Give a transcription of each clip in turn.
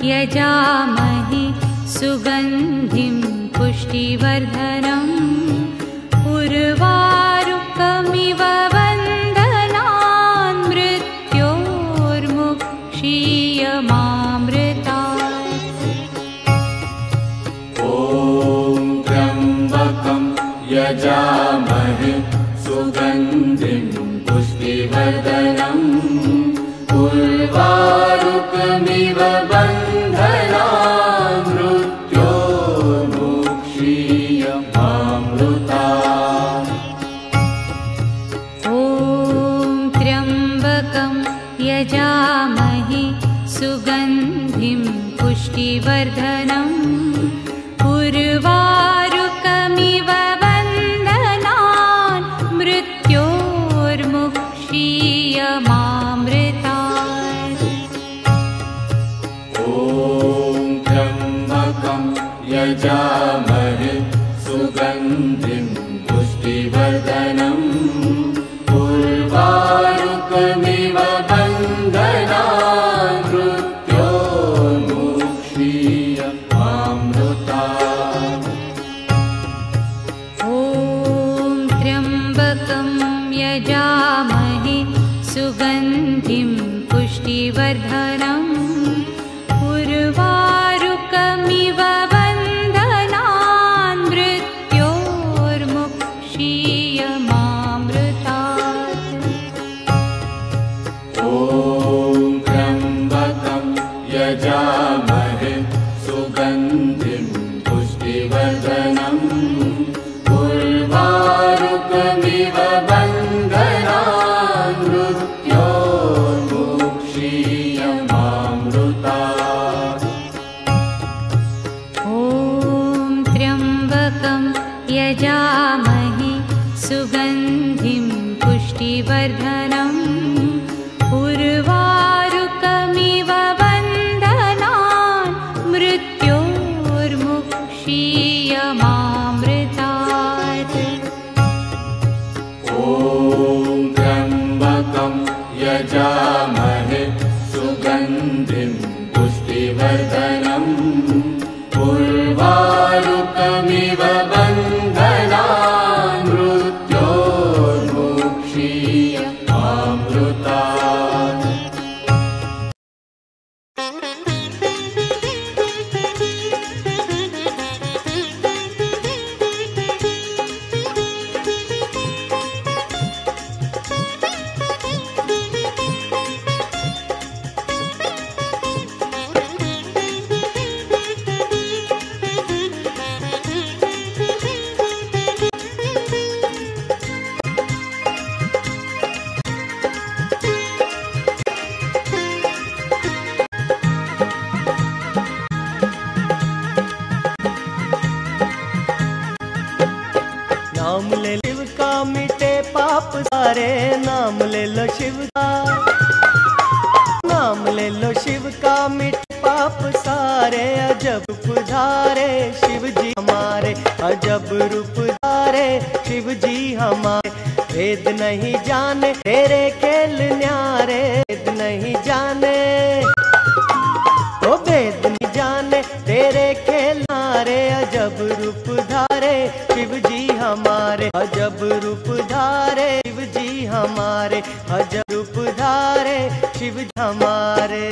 यजामहे सुगन्धिं पुष्टिवर्धनम् उर्वारुकमिव वन्दनान् मृत्योर्मुक्षीयमामृतात्। ॐ त्र्यम्बकं यजामहे सुगन्धिं पुष्टिवर्धनम् उर्वारुकमिव बन्धनान् मृत्योर्मुक्षीयमामृतात्। ॐ त्र्यम्बकं यजामहे सुगन्धिं पुष्टिवर्धनम् उर्वारुकमिव वन्दनान् मृत्योर्मुक्षीयमामृतात्। ॐ त्र्यम्बकं यजामहे सुगन्धिं पुष्टिवर्धनम् उर्वारुकमिव बन्धनान् मृत्योर्मुक्षीयमामृतात्। ॐ त्र्यम्बकं यजामहे सुगन्धिं पुष्टिवर्धनम् उर्वारुकमिव वन्दनान् मृत्योर्मुक्षीयमामृतात्। ॐ त्र्यम्बकं यजामहे सुगन्धिं पुष्टिवर्धनम् उर्वारुकमिव बन्धनान् मृत्योर्मुक्षीयमामृतात्। ॐ त्र्यम्बकं यजामहे सुगन्धिं पुष्टिवर्धनम् उर्वारुकमिव वन्दनान् मृत्योर्मुक्षीयमामृतात्। ॐ त्र्यम्बकं यजामहे सुगन्धिं पुष्टिवर्धनम् उर्वारुकमिव बन्धनान् मृत्योर्मुक्षीयमामृतात्। नाम ले शिव का मिटे पाप सारे, नाम ले लो शिव का, नाम ले लो शिव का मिटे पाप सारे। अजब रूप धारे शिव जी हमारे, अजब रूप धारे शिव जी हमारे। वेद नहीं जाने तेरे खेल न्यारे, वेद नहीं जाने ओ वेद नहीं जाने तेरे खेल न्यारे। अजब रूप धारे शिव जी हमारे, अजब रूप धारे शिव जी हमारे, अजब रूप धारे शिव जी हमारे।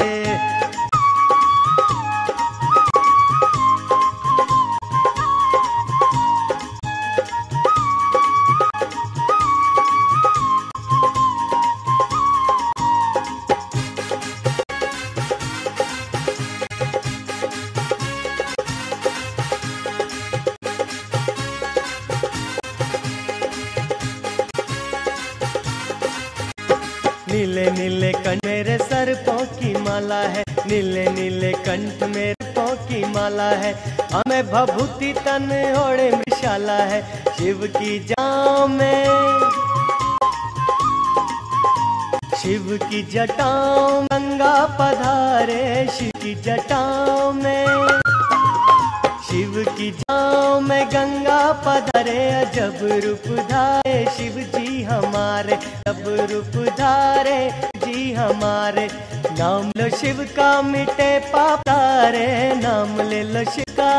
नीले नीले कंठ मेरे सर्पों की माला है, नीले नीले कंठ मेरे सर्पों की माला है। हमें भभूति तन ओढ़े मृषाला है, शिव की जाओ में शिव की जटाओं गंगा पधारे, शिव की जटाओं में शिव की जाओ में गंगा पधारे। अजब रूप धारे शिव जी हमारे, अजब रूप धारे जी हमारे। नाम लो शिव का मिटे पाप सारे, नाम ले लो शिव का,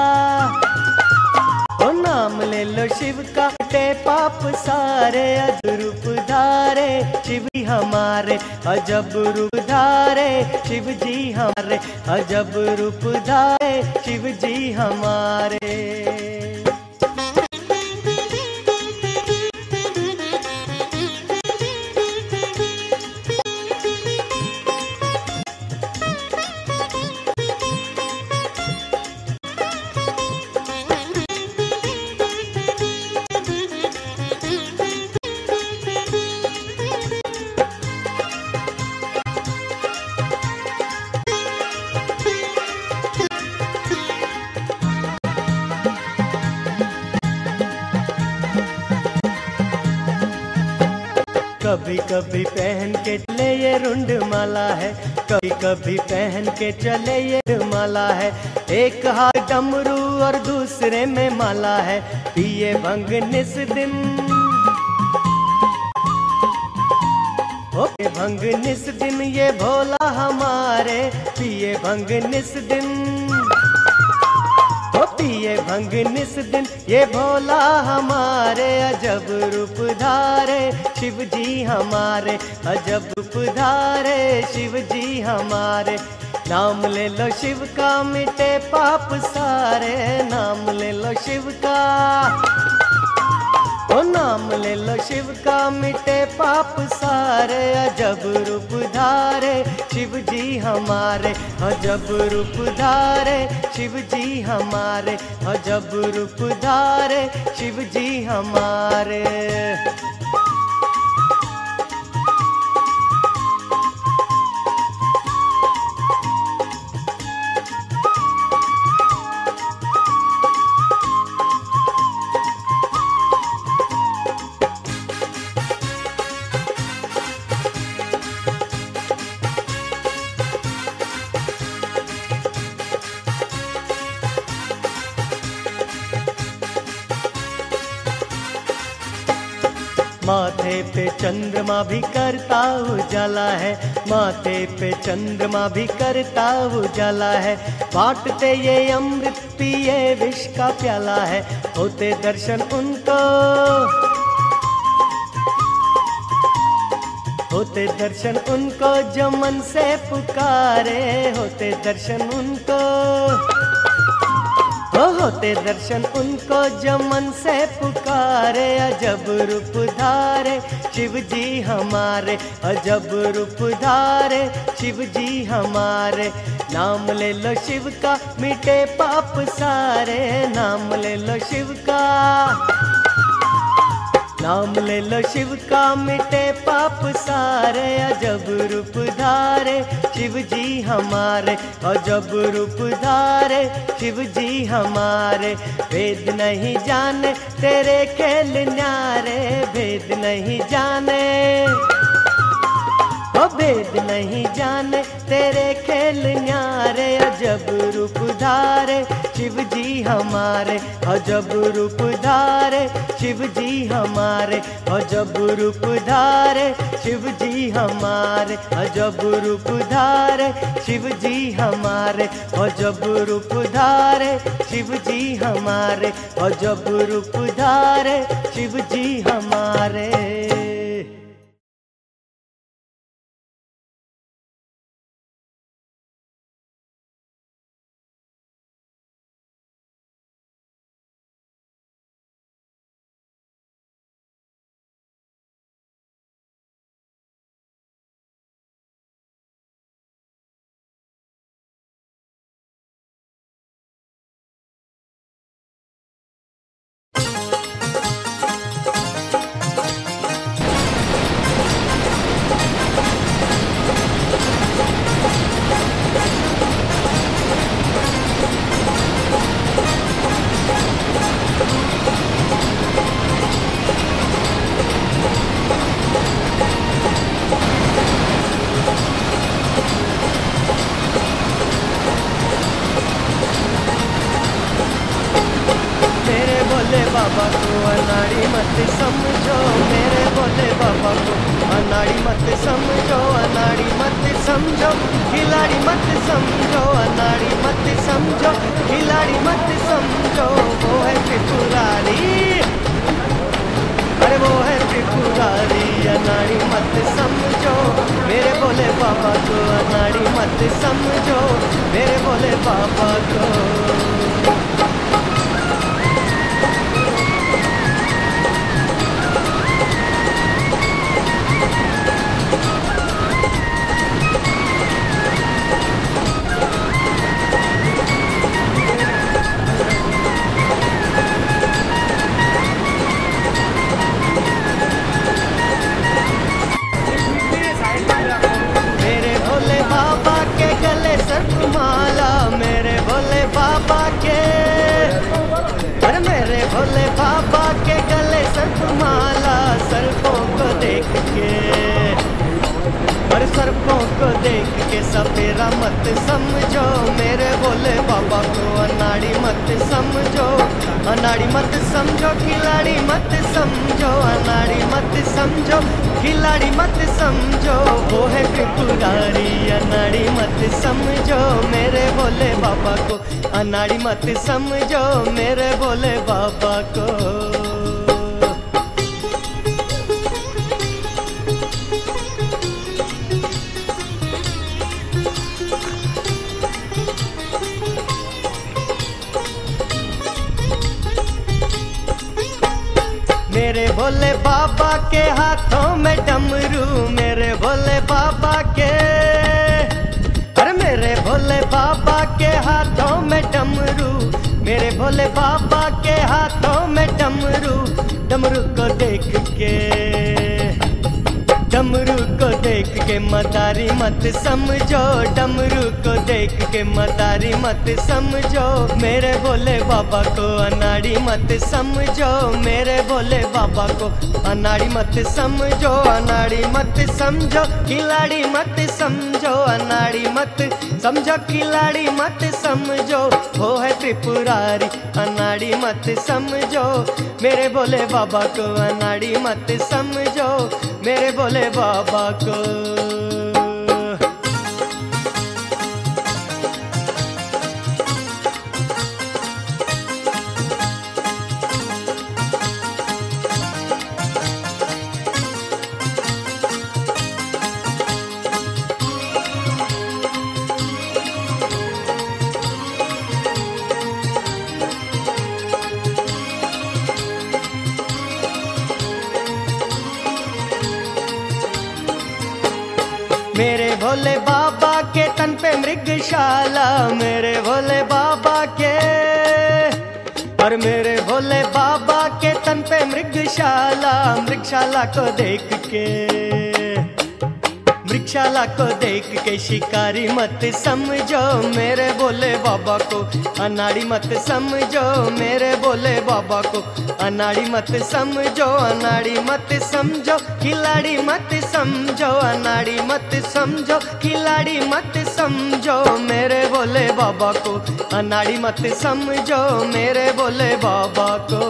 ओ नाम ले लो शिव का मिटे पाप सारे। अजब रूप धारे शिव जी हमारे, अजब रूप धारे शिव जी हमारे, अजब रूप धारे शिव जी हमारे। कभी कभी पहन के चले ये रुंड माला है, कभी कभी पहन के चले ये माला है। एक हाथ डमरू और दूसरे में माला है, पिए भंग निस दिन, ओके भंग निस दिन ये भोला हमारे, पिए भंग निस दिन, ओ पिए भंग निस दिन ये भोला हमारे। अजब रूप धारे शिव जी हमारे, अजब रूप धारे शिव जी हमारे। नाम ले लो शिव का मिटे पाप सारे, नाम ले लो शिव का, ओ नाम ले लो शिव का मिटे पाप सारे। अजब रूप धारे शिव जी हमारे, अजब रूप धारे शिव जी हमारे, अजब रूप धारे शिव जी हमारे। माथे पे चंद्रमा भी करता उजाला है, माथे पे चंद्रमा भी करता उजाला है। बांटते ये अमृत पिए विष का प्याला है, होते दर्शन उनको, होते दर्शन उनको जो मन से पुकारे, होते दर्शन उनको, होते दर्शन उनको जो मन से पुकारे। अजब रूप धारे शिव जी हमारे, अजब रूप धारे शिव जी हमारे। नाम ले लो शिव का मिटे पाप सारे, नाम ले लो शिव का, नाम ले लो शिव का मिटे पाप सारे। अजब रूप धारे शिव जी हमारे, अजब रूप धारे शिव जी हमारे। वेद नहीं जाने तेरे खेल न्यारे, भेद नहीं जाने, ओ भेद नहीं जाने तेरे खेल न्यारे। अजब रूप धारे शिव जी हमारे, अजब रूप धारे शिव जी हमारे, अजब रूप धारे शिव जी हमारे, अजब रूप धारे शिव जी हमारे, अजब रूप धारे शिव जी हमारे, अजब रूप धारे शिव जी हमारे। बाबा को अनाड़ी मत समझो, मेरे भोले बाबा को अनाड़ी मत समझो, अनाड़ी मत मत समझो, खिलाड़ी मत समझो, अनाड़ी मत समझो, खिलाड़ी मत समझो, वो है त्रिपुरारी, अरे वो है त्रिपुरारी, अनाड़ी मत समझो, मेरे भोले बाबा को, अनाड़ी मत समझो, मेरे भोले बाबा को। मेरे भोले बाबा के गले सर्पमाला, मेरे भोले बाबा के, अरे मेरे भोले बाबा के गले सर्पमाला, सर्पों को देख के, अरे सर्पों को देख के सपेरा मत समझो, मेरे भोले बाबा को, अनाड़ी मत समझो, अनाड़ी मत समझो, खिलाड़ी मत समझो, अनाड़ी मत समझो, खिलाड़ी मत समझो, वो है त्रिपुरारी, अनाड़ी मत समझो, मेरे भोले बाबा को, अनाड़ी मत समझो, मेरे भोले बाबा को। मेरे भोले बाबा के हाथों में डमरू, मेरे भोले बाबा के, अरे मेरे भोले बाबा के हाथों में डमरू, मेरे भोले बाबा के हाथों में डमरू, डमरू को देख के, डमरू को देख के मदारी मत समझो, डमरू को देख के मदारी मत समझो, मेरे भोले बाबा को, अनाड़ी मत समझो, मेरे भोले बाबा को, अनाड़ी मत समझो, अनाड़ी मत समझो, खिलाड़ी मत समझो, अनाड़ी मत समझो, खिलाड़ी मत समझो, वो है त्रिपुरारी, अनाड़ी मत समझो, मेरे भोले बाबा को, अनाड़ी मत समझो, मेरे भोले बाबा को। मेरे भोले बाबा के तन पे मृगशाला, मेरे भोले बाबा के, और मेरे भोले बाबा के तन पे मृगशाला, मृगशाला को देख के, मृगशाला को देख के शिकारी मत समझो, मेरे भोले बाबा को, अनाड़ी मत समझो, मेरे भोले बाबा को, अनाड़ी मत समझो, अनाड़ी मत समझो, खिलाड़ी मत समझो, अनाड़ी मत समझो, खिलाड़ी मत समझो, मेरे भोले बाबा को, अनाड़ी मत समझो, मेरे भोले बाबा को।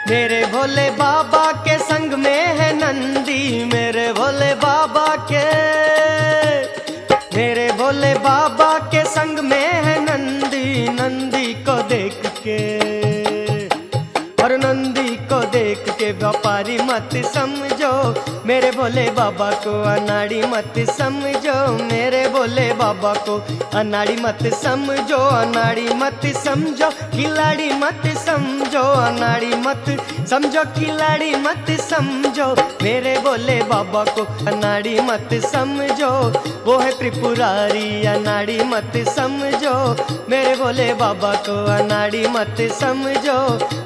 मेरे भोले बाबा के संग में है नंदी, मेरे भोले बाबा के, मेरे भोले बाबा के संग में है नंदी, नंदी को देख के, और नंदी को देख के व्यापारी मत समझो, मेरे भोले बाबा को, अनाड़ी मत समझो, मेरे भोले बाबा को, अनाड़ी मत समझो, अनाड़ी मत समझो, खिलाड़ी मत समझो, अनाड़ी मत समझो, खिलाड़ी मत समझो, मेरे भोले बाबा को, अनाड़ी मत समझो, वो है त्रिपुरारी, अनाड़ी मत समझो, मेरे भोले बाबा को, अनाड़ी मत समझो,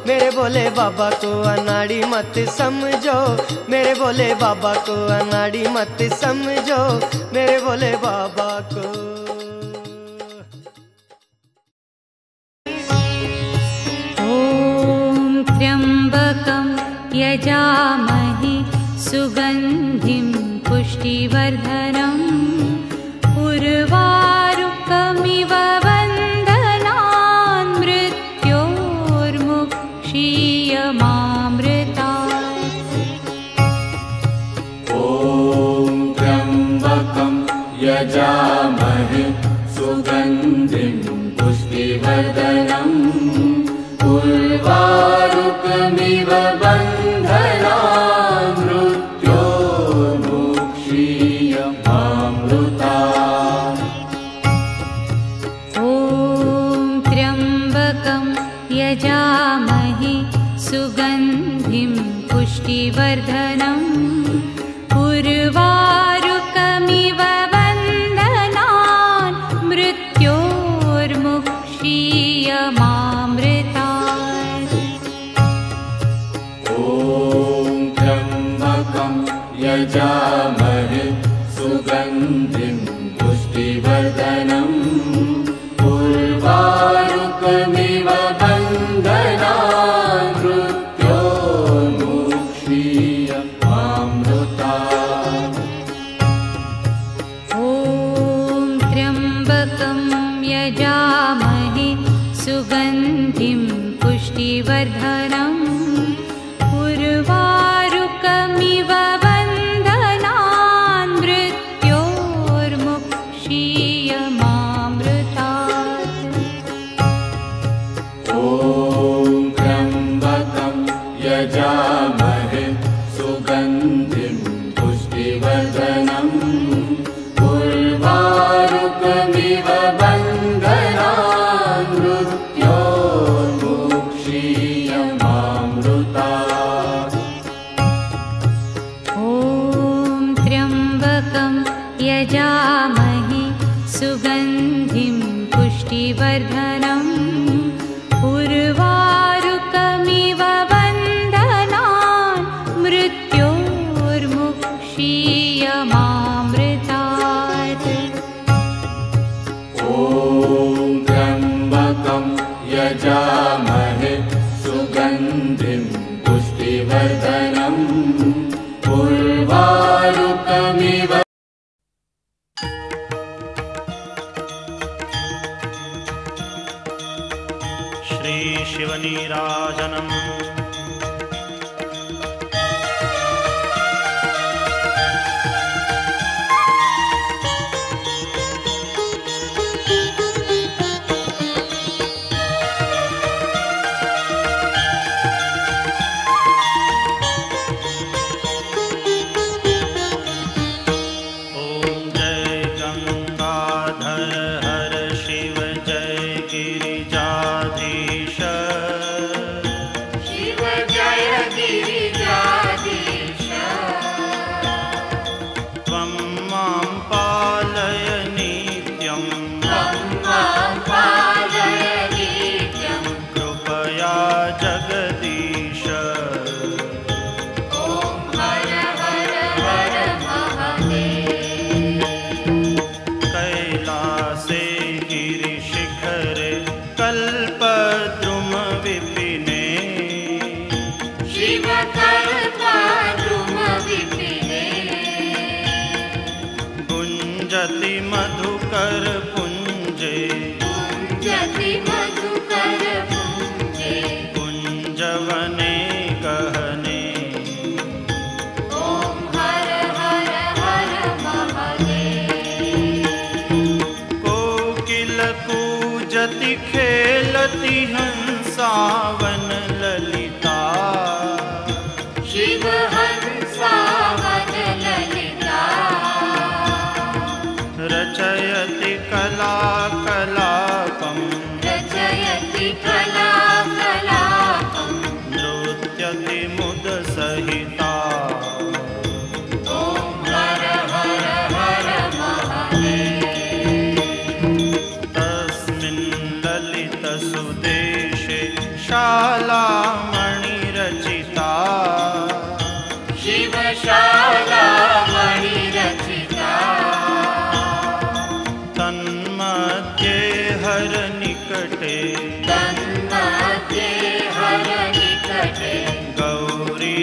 मेरे भोले बाबा को, अनाड़ी मत समझो, मेरे भोले बाबा को, अनाड़ी मत समझो, मेरे भोले बाबा को। यजामहे सुगन्धिं पुष्टिवर्धनम् उर्वारुकमिव वन्दनान् मृत्योर्मुक्षीयमामृतात्। ॐ त्र्यम्बकं यजामहे सुगन्धिं पुष्टिवर्धनम् उर्वारुकमिव बन्धनान् मृत्योर्मुक्षीयमामृतात्। ॐ त्र्यम्बकं यजामहे सुगन्धिं पुष्टिवर्धनम् उर्वारुकमिव वन्दनान् मृत्योर्मुक्षीयमामृतात्। ॐ त्र्यम्बकं यजामहे सुगन्धिं पुष्टिवर्धनम् उर्वारुकमिव बन्धनान् मृत्योर्मुक्षीयमामृतात्। ॐ त्र्यम्बकं यजामहे सुगन्धिं पुष्टिवर्धनम् उर्वारुकमिव वन्दनान् मृत्योर्मुक्षीयमामृतात्। ॐ त्र्यम्बकं यजामहे सुगन्धिं पुष्टिवर्धनम् उर्वारुकमिव बन्धनान् मृत्योर्मुक्षीयमामृतात्। ॐ त्र्यम्बकं यजामहे सुगन्धिं पुष्टिवर्धनम् उर्वारुकमिव वन्दनान् मृत्योर्मुक्षीयमामृतात्। ॐ त्र्यम्बकं यजामहे सुगन्धिं पुष्टिवर्धनम् उर्वारुकमिव श्री शिवनीराजनम् गुंजति मधुकर पुंजे कुंजवने कहने ॐ हर हर हर महादेव। कोकिल कूजति खेलति हंसावन ललिता शिव हंसावन ललिता रचयति कला कलापम् रचयति कला कलापम् नृत्यति मुद सहिता ॐ हर हर हर महादेव। तस्मिन् ललित सुदेशे शालामणिरचिता शिवशाला मणिरचिता तन्मध्ये हर निकटे तन्मध्ये हर निकटे गौरी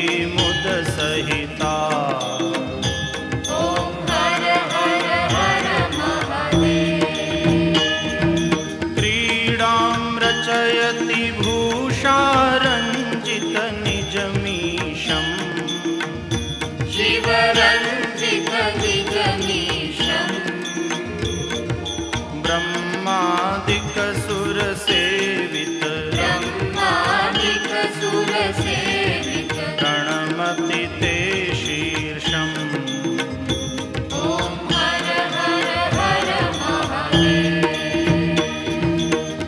रचयति भूषारञ्जित निजमीशम् शिवरञ्जित निजमीशम् ब्रह्मादिकसुरसेवित ब्रह्मादिकसुरसेवित प्रणमति ते शीर्षम् ॐ हर हर हर महादेव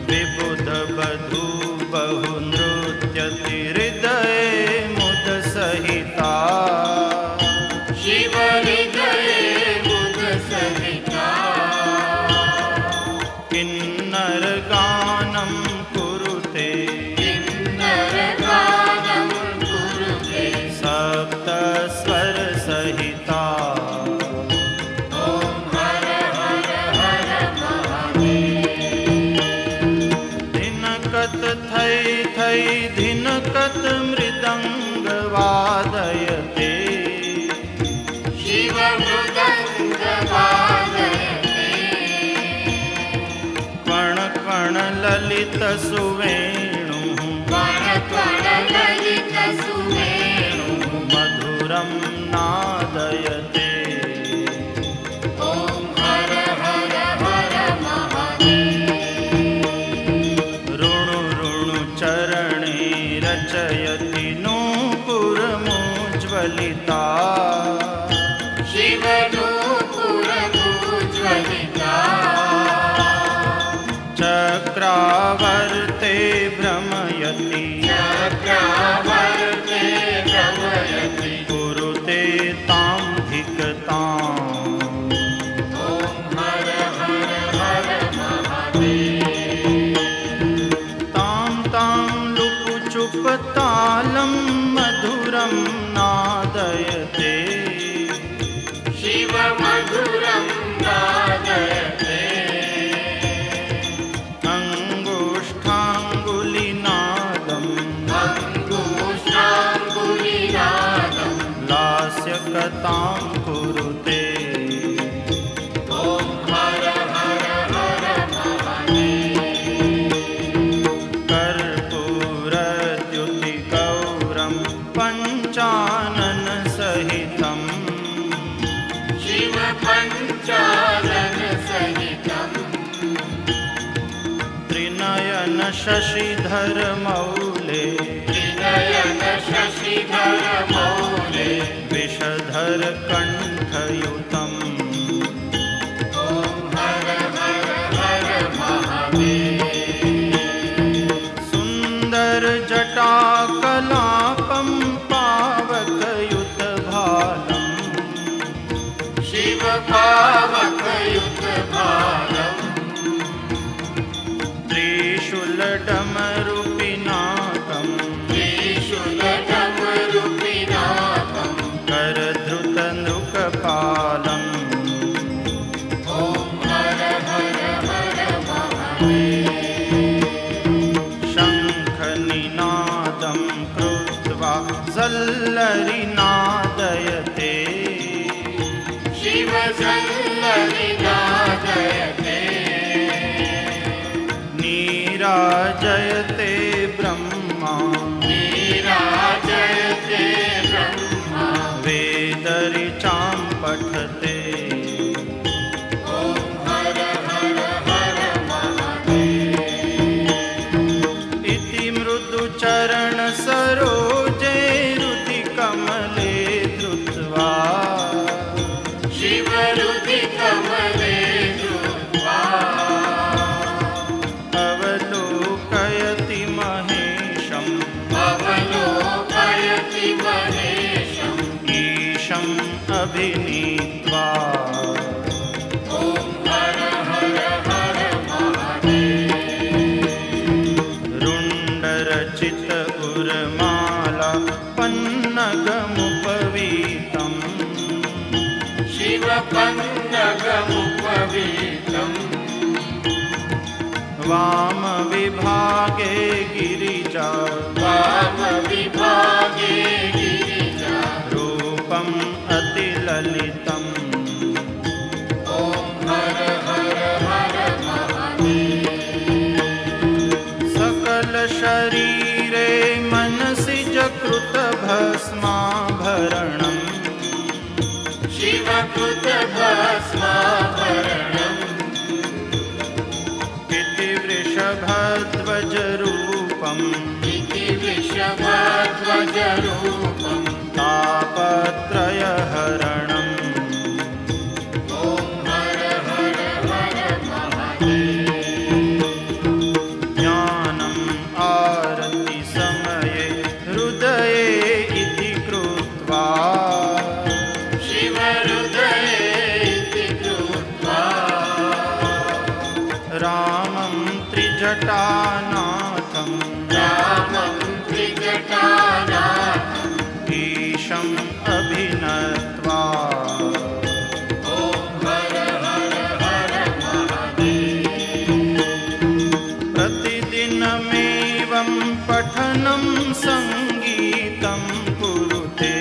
विबुधवधू बहुनृत्यति हृदये मुदसहिता शिव हृदये मुदसहिता किन्नरगानं कुरुते किन्नरगानं कुरुते सप्तस्वरसहिता ॐ हर हर हर महादेव धिनकत थै थै धिनकत मृदङ्ग वादयते शिव मृदङ्ग वादयते क्वण क्वण ललित सुवेणुः क्वण क्वण ललित सुवेणुः मधुरं नादयते ॐ हर हर हर महादेव ऋणु ऋणु चरणे रचयति नूपुरमुज्ज्वलिता शिव नूपुरमुज्ज्वलिता चक्रावर्ते भ्रमयति चक्रावर्ते भ्रमयति कुरुते तां धिकताम् ॐ हर हर हर महादेव तां तां लुपुचुपतालं मधुरं नादयते शिव मधुरं नादयते अङ्गुष्ठाङ्गुलिनादम् अङ्गुष्ठाङ्गुलिनादं लास्यकतां कुरुते ॐ हर हर हर महादेव कर्पूरद्युतिगौरं पञ्चाननसहितं शिव पञ्चाननसहितं त्रिनयन शशिधरमौले त्रिनयन शशिधर मौले विषधर कण्ठयुतम् ॐ हर हर हर महादेव सुन्दर जटाकलापं पावकयुतभालम् शिव पावकयुतभालम् त्रिशूलडमरुपिनाकम् त्रिशूलडमरुपिनाकं करधृतनृकपालम् ॐ हर हर हर महादेव शङ्खनिनादं कृत्वा सल्लरिनादयते शिव सल्लरिनादयते नीराजयते ब्रह्मा नीराजयते ब्रह्मा वेदऋचां पठते ॐ हर हर हर महादेव इति मृदुचरणसरोजे रुधिकमले धृत्वा शिव रुधिकमले धृत्वा अवलोकयति महेशम् अवलोकयति महेशम् ईशम् अभिनीत्वा ॐ हर हर हर महादेव रुण्डरचित उर्माला पन्नगमुपवीतम् शिव पन्नगमुपवीतम् वामविभागे गिरिजा वामविभागे गिरिजा रूपम् अतिललितम् ॐ हर हर हर महादेव शरीरे मनसि जकृत भस्माभरणम् शिवकृत भस्माभरणम् इति वृषभध्वजरूपम् इति वृषभध्वजरूपम् तापत्रयहरणम् ज्ञानम् आरति समये हृदये इति कृत्वा शिवहृदये इति कृत्वा रामं त्रिजटानाथं रामं त्रिजटानाथम् ईशम् अभिनत्वा प्रतिदिनमेवं पठनं सङ्गीतं कुरुते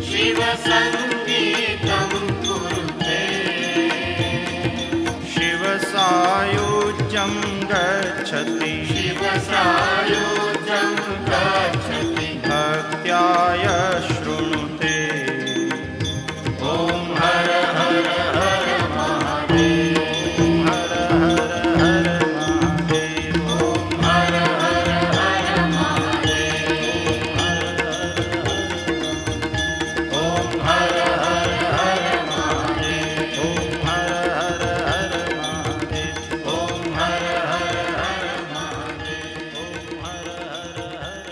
शिवसङ्गीतं कुरुते शिवसायुज्यं गच्छति शिवसायुज्यं गच्छति भक्त्याय शृणुते ॐ हर हर हर महादेव हर हर हर महादेव ॐ हर हर हर महादेव ॐ हर हर हर महादेव ॐ हर हर हर महादेव ॐ हर हर हर महादेव ॐ हर हर हर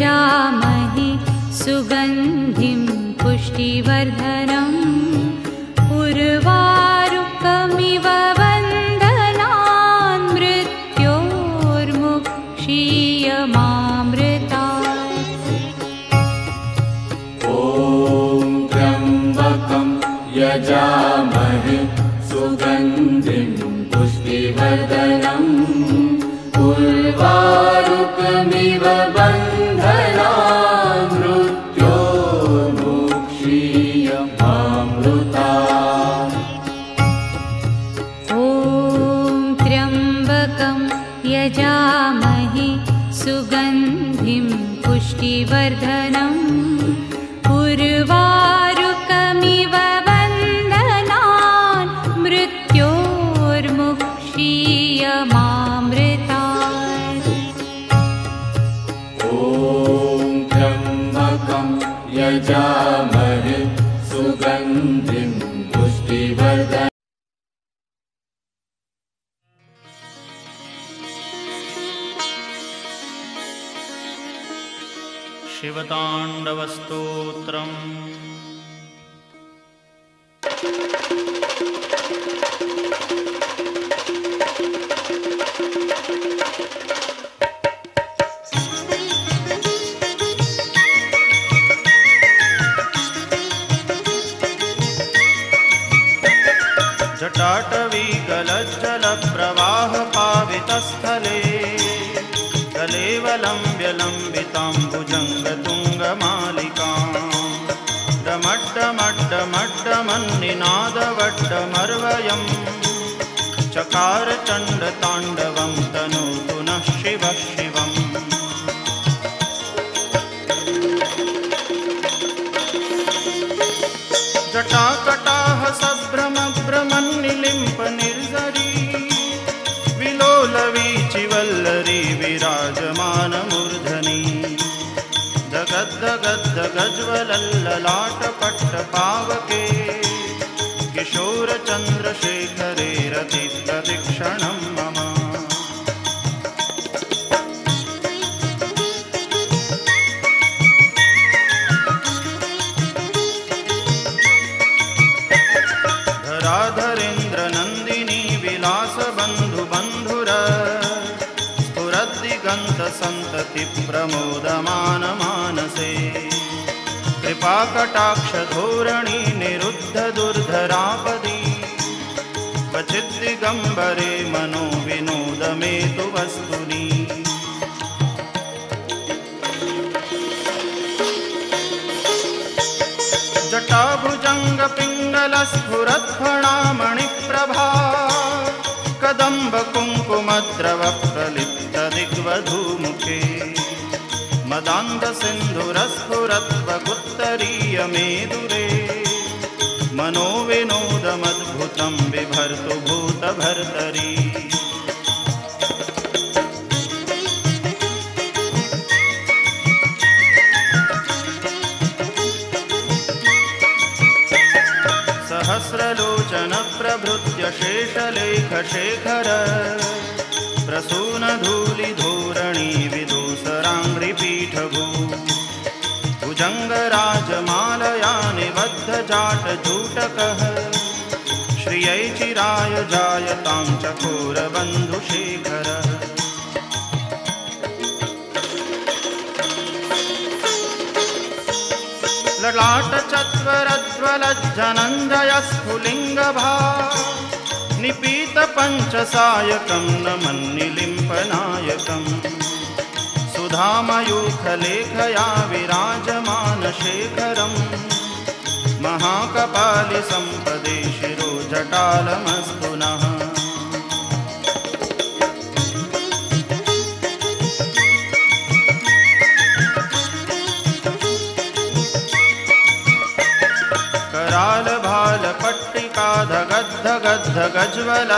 यजामहे सुगन्धिं पुष्टिवर्धनम् उर्वारुकमिव वन्दनान् मृत्योर्मुक्षीयमामृतात्। ॐ त्र्यम्बकं यजामहे सुगन्धिं पुष्टिवर्धनम् उर्वारुकमिव बन्धनान् मृत्योर्मुक्षीयमामृतात्। ॐ त्र्यम्बकं यजामहे सुगन्धिं पुष्टिवर्धनम् उर्वारुकमिव वन्दनान् मृत्योर्मुक्षीयमामृतात्। ॐ त्र्यम्बकं यजामहे सुगन्धिं पुष्टिवर्धनम् शिवताण्डवस्तोत्रम्। जटाटवीगलज्जलप्रवाहपावितस्थले कलेवलम्ब्यलम्बिताम्बुजङ्गतुङ्गमालिकाम् डमड्डमड्डमड्डमन्निनादवड्डमर्वयम् चकारचण्डताण्डवं तनोतु नः शिवः शिवम्। जटाकटाह सभ्रमभ्रमन्निलिम्पनिर्झरी विलोलवीचिवल्लरी विराजमानमूर्धनि जगद्दगद्दगज्वलल्ललाटपट्टपावके किशोरचन्द्रशेखरे रतिप्रदक्षिणं मम। धराधरेन्द्रनन्दिनी विलासबन्धुबन्धुर स्फुरद्दिगन्तसन्ततिप्रमोदमानमानसे कृपाकटाक्षधोरणी निरुद्धदुर्धरापदी क्वचिद्दिगम्बरे मनो विनोदमेतु वस्तुनि। जटाभुजङ्गपिङ्गलस्फुरत्फणामणिप्रभा कदम्बकुङ्कुमद्रवप्रलिप्तदिग्वधूमुखे मदान्धसिन्धुरस्फुरत्वगुत्तरीयमेदुरे मनोविनोदमद्भुतं बिभर्तु भूतभर्तरी। सहस्रलोचनप्रभृत्य शेषलेखशेखर प्रसूनधूलिधोरणी विदूसराङ्घ्रिपीठभू भुजङ्गराजमालया निबद्धजाटजूटकः श्रियै चिराय जायतां चकोरबन्धुशेखरः। ललाटचत्वरज्वलज्जनञ्जयस्फुलिङ्गभा निपीतपञ्चसायकं नमन्निलिम्पनायकम् सुधामयूखलेखया विराजमानशेखरम् महाकपालिसम्पदे शिरोजटालमस्तु नः। करालभालपट्टिकाधगद्धगद्धगज्वल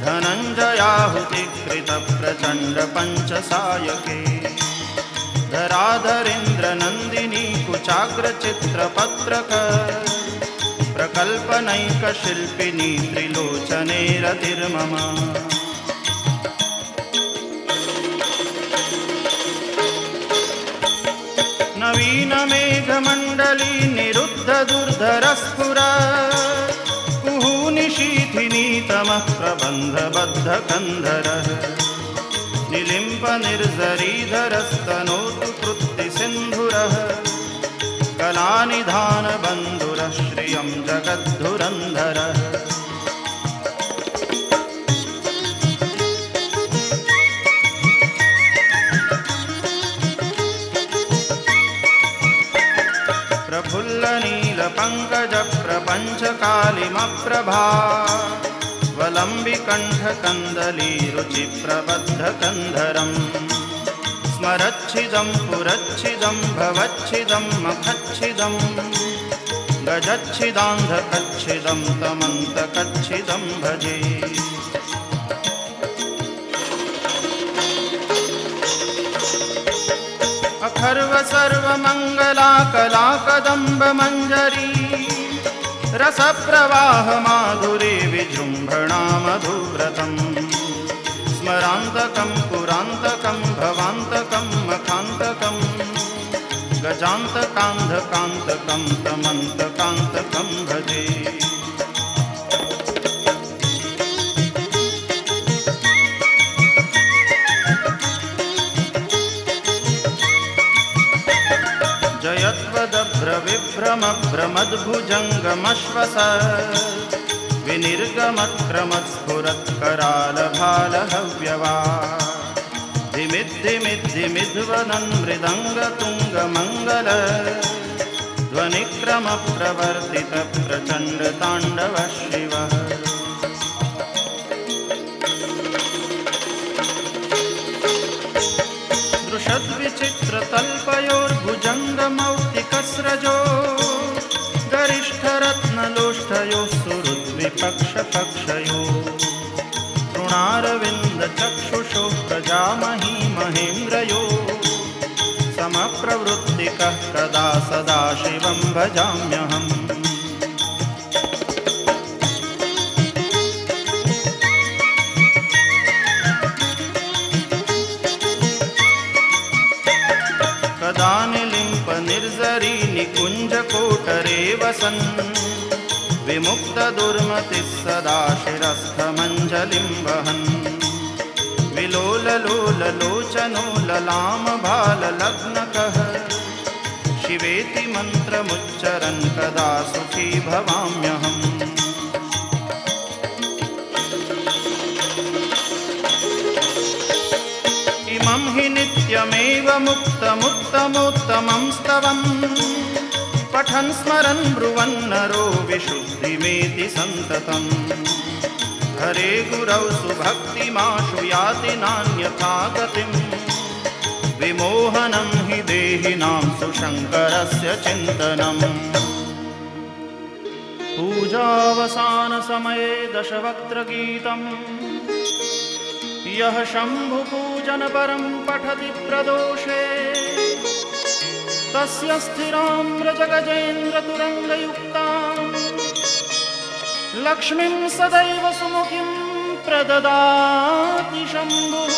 धनञ्जयाहुतिकृतप्रचण्डपञ्चसायके धराधरेन्द्रनन्दिनी कुचाग्रचित्रपत्रक प्रकल्पनैकशिल्पिनी त्रिलोचने रतिर्मम। नवीन मेघमण्डली निरुद्ध दुर्धरस्फुर कुहूनिशीथिनीतमः प्रबन्धबद्धकन्धरः निलिम्प निर्जरीधरस्तनोतु कृत्तिसिन्धुरः कलानिधानबन्धुरः श्रियं जगद्धुरन्धरः प्रफुल्लनीलपङ्कजप्रपञ्चकालिमप्रभा वलम्बिकण्ठकन्दलीरुचिप्रबद्धकन्धरम् स्मरच्छिदं पुरच्छिदं भवच्छिदं मखच्छिदं गजच्छिदान्धकच्छिदं तमन्तकच्छिदं भजे अखर्व सर्वमङ्गला कलाकदम्बमञ्जरी रसप्रवाह माधुरी विजृम्भणा मधुव्रतम् स्मरान्तकं पुरान्तकं भवान्तकं मखान्तकं गजान्तकान्धकान्तकं तमन्तकान्तकं भजे जयत्वदभ्रविभ्रमभ्रमद्भुजङ्गमश्वस विनिर्गमत्क्रमत्स्फुरत्करालभालहव्यवा धिमिद्धिमिद्धिमिध्वनन् मृदङ्गतुङ्गमङ्गल ध्वनिक्रमप्रवर्तितप्रचण्डताण्डवः शिवः दृशद्विचित्रतल्पयोर्भुजङ्गमौक्तिकस्रजो गरिष्ठरत्नलोष्ठयोः सुहृद्विपक्षपक्षयोः तृणारविन्दचक्षुषो प्रजामही महेन्द्रयोः समप्रवृत्तिकः कदा सदा शिवं भजाम्यहम् कदा निलिम्प निर्जरी निकुञ्जकोटरे वसन् विमुक्तदुर्मतिः सदा शिरस्थमञ्जलिं वहन् विलोललोललोचनो ललामभाललग्नकः शिवेति मन्त्रमुच्चरन् कदा सुखी भवाम्यहम् इमं हि नित्यमेव मुक्तमुत्तमोत्तमं स्तवम् पठन् स्मरन् ब्रुवन्नरो विशुद्धिमेति सन्ततम् हरे गुरौ सुभक्तिमाशु याति नान्यथा गतिम् विमोहनं हि देहिनां सुशङ्करस्य चिन्तनम् पूजावसानसमये दशवक्त्रगीतम् यः शम्भुपूजनपरं पठति प्रदोषे तस्य स्थिराम्रजगजेन्द्रतुरङ्गयुक्तां लक्ष्मीं सदैव सुमुखीं प्रददाति शम्भुः।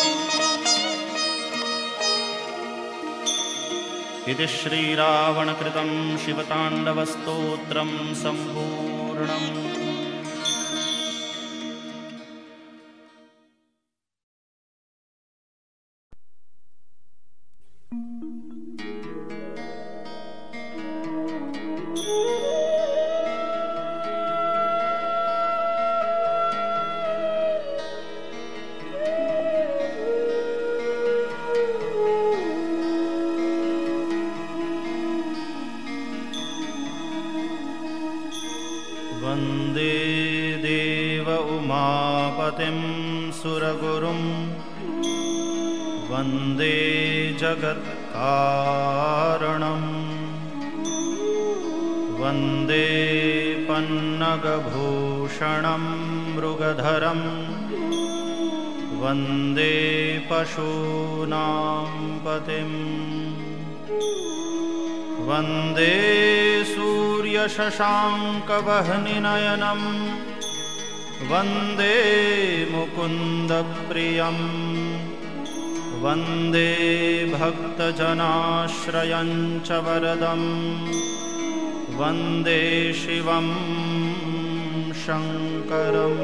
इति श्रीरावणकृतं शिवताण्डवस्तोत्रं सम्पूर्णम्। वन्दे देव उमापतिं सुरगुरुं वन्दे जगत्कारणं वन्दे पन्नगभूषणं मृगधरं वन्दे पशूनां पतिम् वन्दे सूर्यशशाङ्कवह्निनयनं वन्दे मुकुन्दप्रियं वन्दे भक्तजनाश्रयं च वरदं वन्दे शिवं शङ्करम्।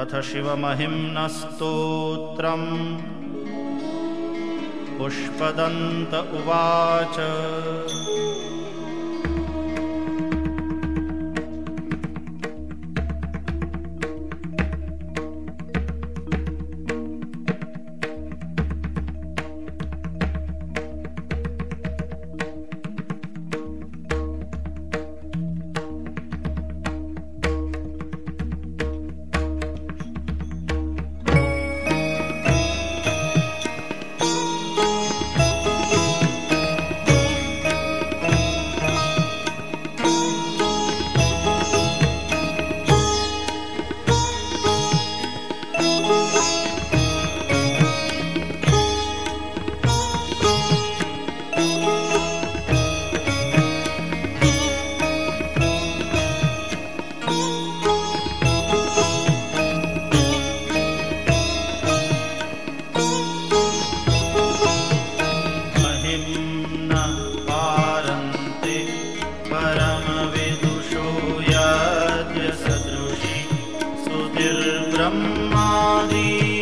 अथ शिवमहिम्नस्तोत्रम्। पुष्पदन्त उवाच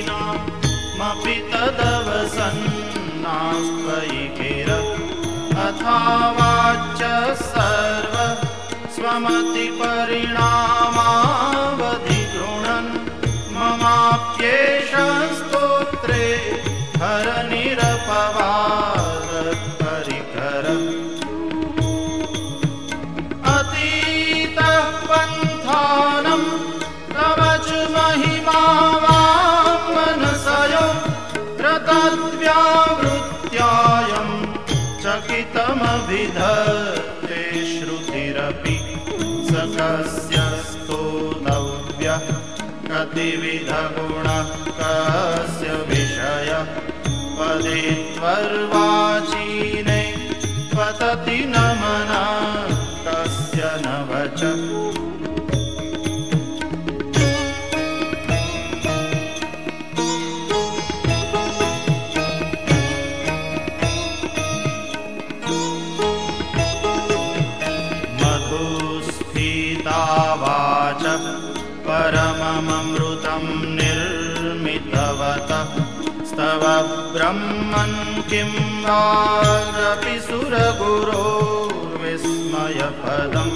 ब्रह्मादीनामपि तदवसन्नास्त्वयि गिर अथावाच्य सर्व स्वमतिपरिणामावधिगृह्णन् ममाप्येष स्तोत्रे हरनिरपवादपरिकर अतीतः पन्थानं तव च महिमा वाङ्मनसयो रतद्व्यावृत्यायं चकितमभिधत्ते श्रुतिरपि स कस्य स्तोतव्यः कतिविधगुणः कस्य विषय पदे त्वर्वाचीने पतति न मनः कस्य न वचः मधुस्फीतावाच परमममृतं निर्मितवतः स्तव ब्रह्मन् किं वागपि सुरगुरोर्विस्मयपदं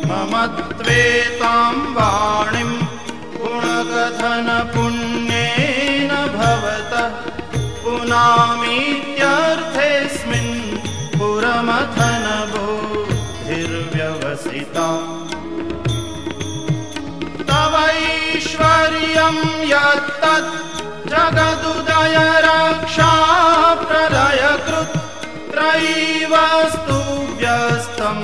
मम त्वेतां वाणीं गुणकथनपुण्येन भवतः पुनामीत्यर्थेऽस्मिन् पुरमथनबोधिर्व्यवसिता तवैश्वर्यं यत्तत् जगदुदय रक्षा प्रलयकृत् त्रयीवस्तु व्यस्तं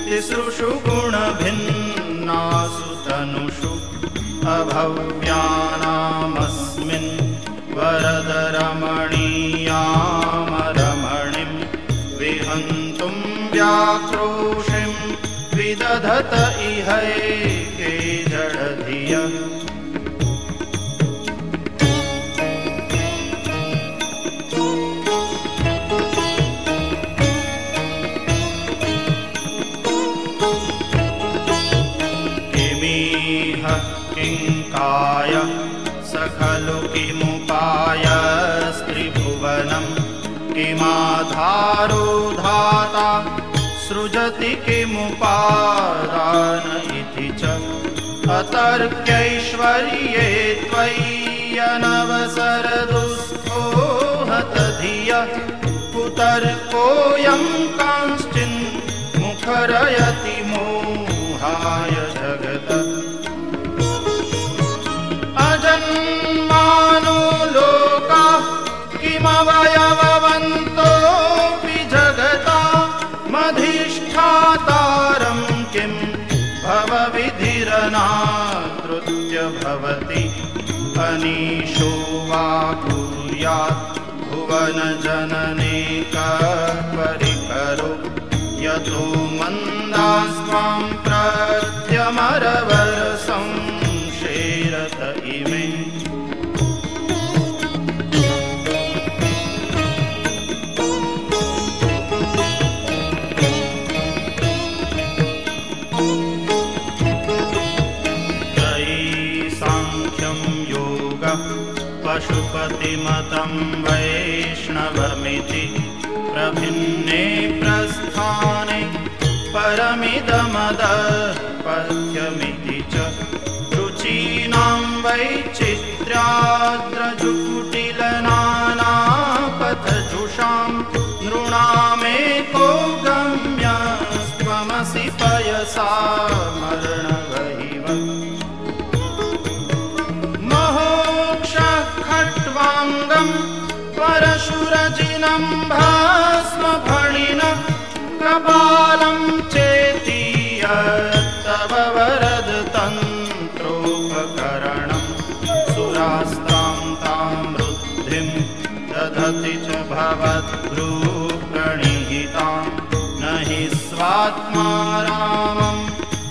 तिसृषु गुणभिन्नासु तनुषु अभव्यानामस्मिन् वरदरमणीयामरमणिं विहन्तुं व्याक्रोशिं विदधत इहैके जडधियः किङ्काय स खलु किमुपायस्त्रिभुवनं किमाधारो धाता सृजति किमुपादान इति च अतर्क्यैश्वर्ये त्वय्यनवसरदुःखो हतधियः कुतर्कोऽयं कांश्चिन् मुखरयति मोहाय जगतः अजन्मानो लोकाः किमवयववन्तोऽपि जगता मधिष्ठातारं किं भवविधिरनादृत्य भवति अनीशो वा कुर्यात् भुवनजननेकः परिकरो यतो मन्दास्त्वां प्रत्यमरवरसंशेरत इमे श्रुतिमतं वैष्णवमिति प्रभिन्ने प्रस्थाने परमिदमदपथ्यमिति च रुचीनां वैचित्र्याद्रजुकुटिलनानापथजुषां नृणामेको गम्यस्त्वमसि पयसा मरणवहिव महोक्षखट्वाङ्गं परशुरजिनं भस्मफणिन कपालं चेति तव वरदतन्त्रोपकरणं सुरास्तां तां वृद्धिं दधति च भवद्भ्रूप्रणिहितां न हि स्वात्मा रामं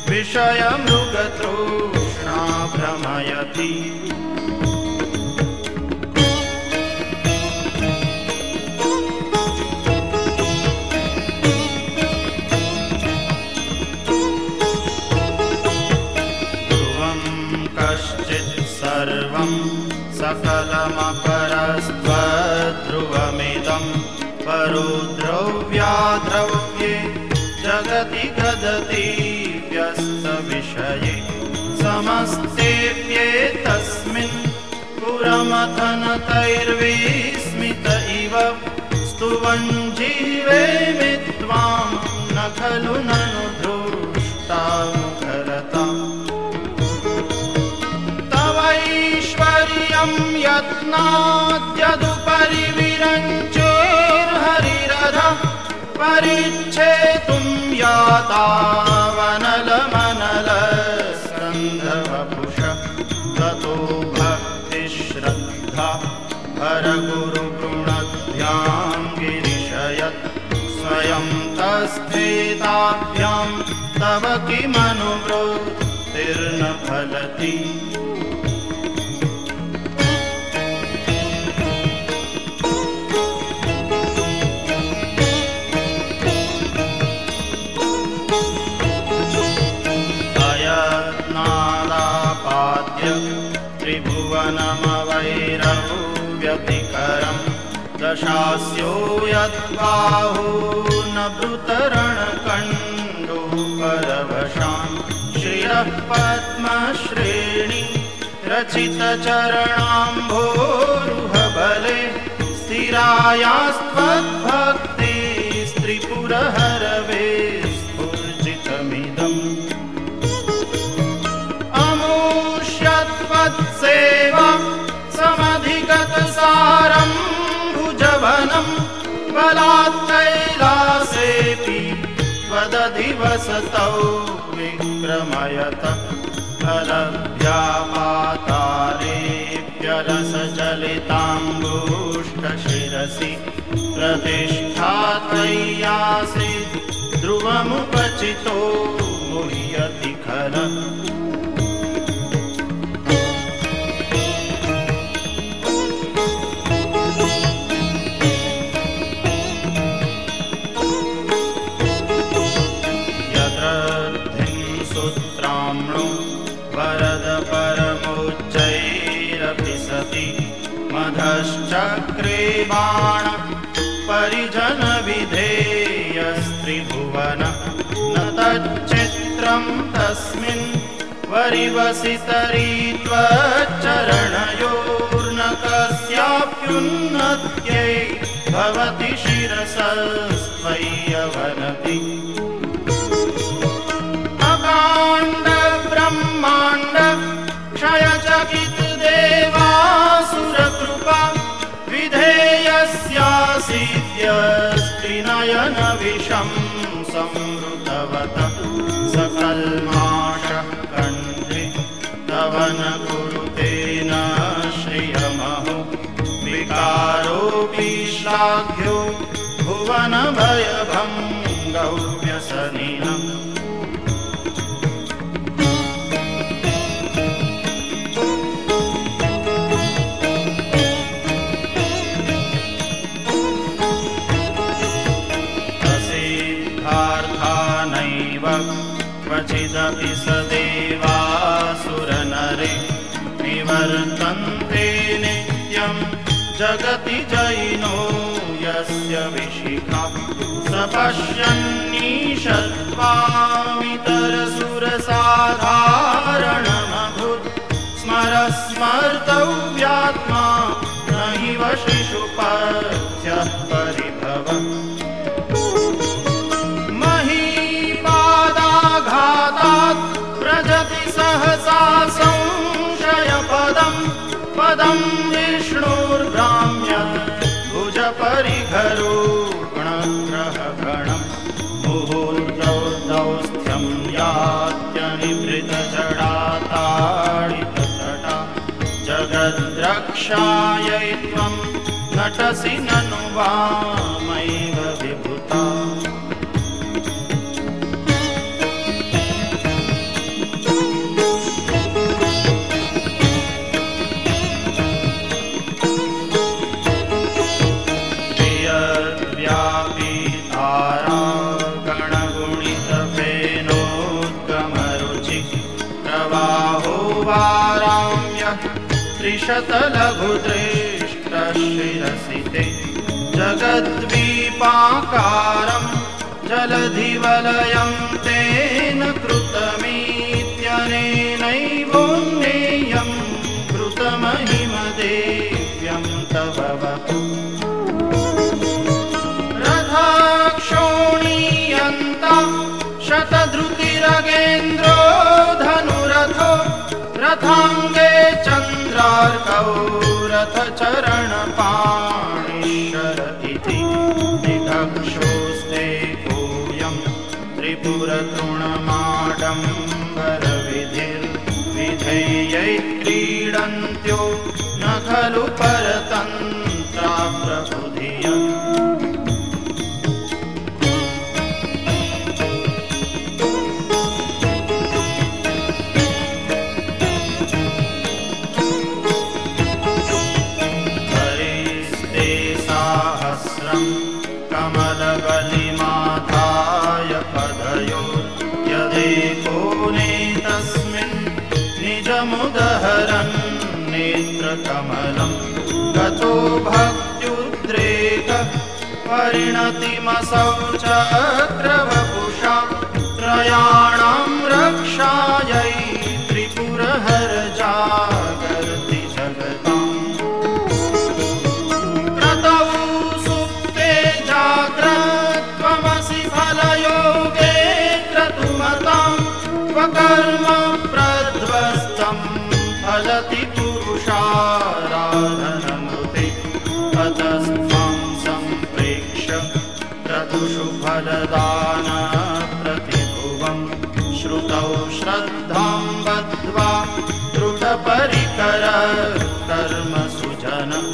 विषयमृगतृष्णा भ्रमयति सर्वं सकलमपरस्त्वध्रुवमिदं परो द्रव्याद्रव्ये जगति गदति व्यस्तविषये समस्तेऽप्येतस्मिन् पुरमथनतैर्विस्मित इव स्तुवञ्जीवेमि त्वां न खलु ननु दृष्टा मुखरताम् ऐश्वर्यं यत्नाद्यदुपरि विरञ्चेर्हरिरध परिच्छेतुं यातावनलमनलस्कन्धवपुष ततो भक्तिश्रद्धा हरगुरुगुणभ्यां गिरिशयत् स्वयं तस्थेताभ्यां तव किमनुवृत्तिर्न फलति त्रिभुवनमवैरव्यतिकरं दशास्यो यद्बाहु न भृतरणकण्डो परवशान् श्रियः पद्मश्रेणी रचितचरणाम्भोरुहबले स्थिरायास्त्वद्भक्ति स्त्रिपुरहरवे स्फुर्जितमिदम् सेवा समधिगतसारं भुजवनं बलात्कैलासेऽपि त्वदधिवसतौ विक्रमयत फलभ्यापातारेऽप्यलसचलिताङ्गुष्ठशिरसि प्रतिष्ठा त्वय्यासीत् ध्रुवमुपचितो मुह्यति खल वरद परमोच्चैरपि सति मधश्चक्रे बाण परिजन विधेयस्त्रिभुवन न तच्चित्रं तस्मिन् वरिवसितरी त्वच्चरणयोर्न कस्याप्युन्नत्यै भवति शिरसस्त्वय्यवनति ब्रह्माण्ड क्षयचकित देवासुरकृपा विधेयस्यासीद्यस्त्रिनयन विषं संवृतवत सकल्माषः कण्ठे तव न कुरुते न श्रियमहो विकारोऽपि श्लाघ्यो भुवनभयभङ्गौ व्यसनिनः क्वचिदपि स देवासुरनरे निवर्तन्ते नित्यं तस्य विशिखा सपश्यन्निषत्त्वामितरसुरसाधारणमभूत् स्मर्तव्यात्मा न हि शिशुपत्यः परिभव महीपादाघातात् व्रजति सहसा संशयपदं पदं विष्णुर्भ्राम्यत् भुजपरिघरूपणग्रहगणं मुहूर्तौस्थ्यं यात्यनिभृतजडाताडिततटा जगद्रक्षायै त्वं नटसि ननु वामैव विभूता त्रिशतलघुदृष्टशिरसि ते जगद्वीपाकारं जलधिवलयं तेन कृतमित्यनेनैवोन्नेयं कृतमहिमदेव्यं तव वपु रथक्षोणीयन्ता शतधृतिरगेन्द्रो धनुरथो रथाङ्गे चन्द्रार्कौ रथचरणपाणिशर इति दिघक्षोस्ते कोऽयं त्रिपुरतृणमाडम्बरविधिर्विधेयै क्रीडन्त्यो न खलु परतन्त्रा प्रबुधिय कमलबलिमाथाय पदयो यदेकोनेतस्मिन् निजमुदहरन् नेत्रकमलं गतो भक्त्युद्रेक परिणतिमसौ चक्रवपुषा त्रयाणां रक्षायै त्रिपुरहर जागर्ति जगताम् त्वमसि फलयोगे क्रतुमतां स्वकर्म प्रध्वस्तं फलति पुरुषाराधनमृते ततस्त्वं सम्प्रेक्ष्य क्रतुषु फलदानप्रतिभुवं श्रुतौ श्रद्धां बद्ध्वा दृढपरिकर कर्मसु जनम्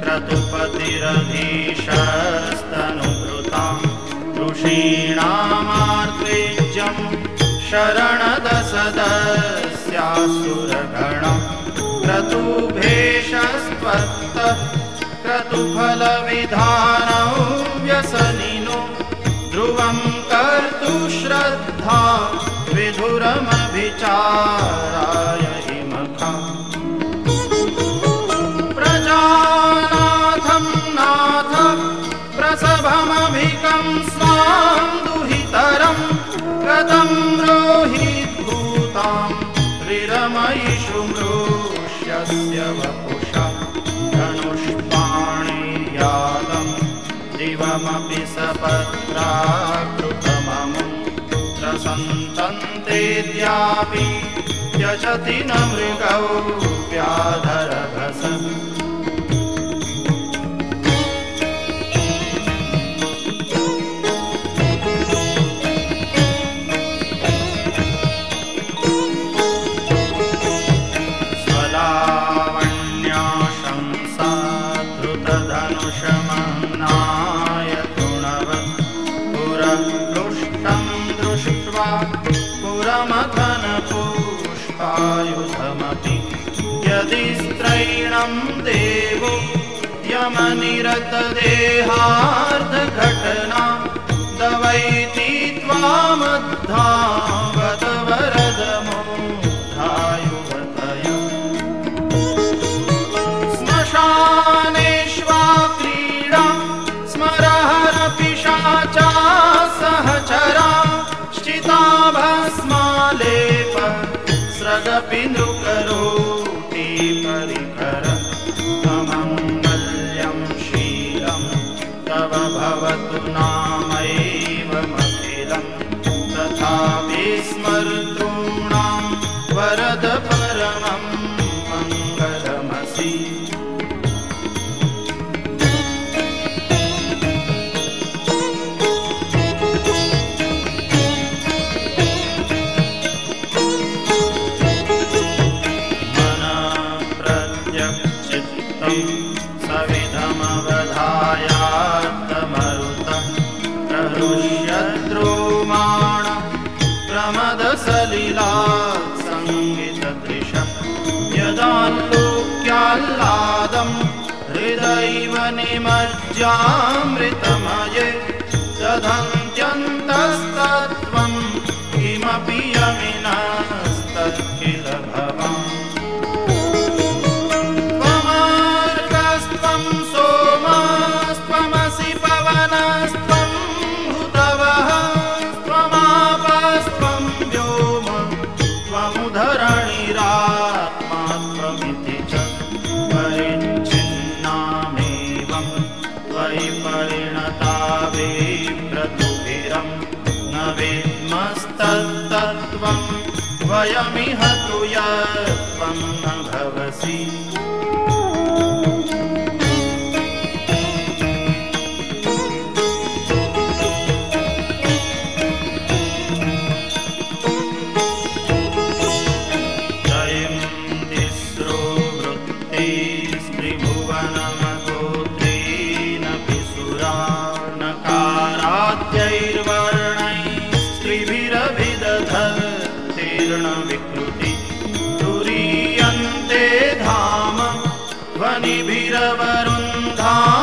क्रतुपतिरधीशस्तनुभृतां ऋषीणामार्त्वेज्यं शरणदसदस्यासुरगणं क्रतुभेषस्त्वत्तः क्रतुफलविधानौ व्यसनिनो ध्रुवं कर्तुश्रद्धा विधुरमभिचाराय हिमखा प्रसभमभिकं स्वां दुहितरं गतं रोहिद्भूतां त्रिरमयिषु मृष्यस्य वपुषा धनुष्पाणियातं दिवमपि सपत्राकृतममुं प्रसन्तन्तेद्यापि त्यजति न मृगौ व्याधरभस पुरमथनपुष्पायुधमपि यदि स्त्रैणं देवो श्रमनिरत देहार्थ घटना दवैति त्वामद्धावत वरद मोधायुवतय श्मशानेष्वा क्रीडा स्मरहर पिशाचा सहचरा श्चिता भस्मालेप स्रगपि नृकरोति परिकर अमङ्गल्यं शीलं तव भवतु नामैवमखिलं तथापि स्मर्तॄणां वरद परमं मङ्गलमसि सविधमवधायात्तमरुतः प्रमदसलिलात् सङ्गितदृशः यदाल्लोक्याह्लादं हृदैव निमज्जामृतमये दधन्त्यन्तस्तत्त्वं किमपि यमिनस्तत्किल भवान् त्वमार्कस्त्वं सोमस्त्वमसि पवनस्त्वं भूतवः त्वमापस्त्वं व्योम त्वमुधरणिरात्मा त्वमिति च परिच्छिन्नामेवं त्वयि परिणता विप्रतुभिरं न वेद्मस्तत्तत्त्वं वयमिह तु यत्त्वं न भवसि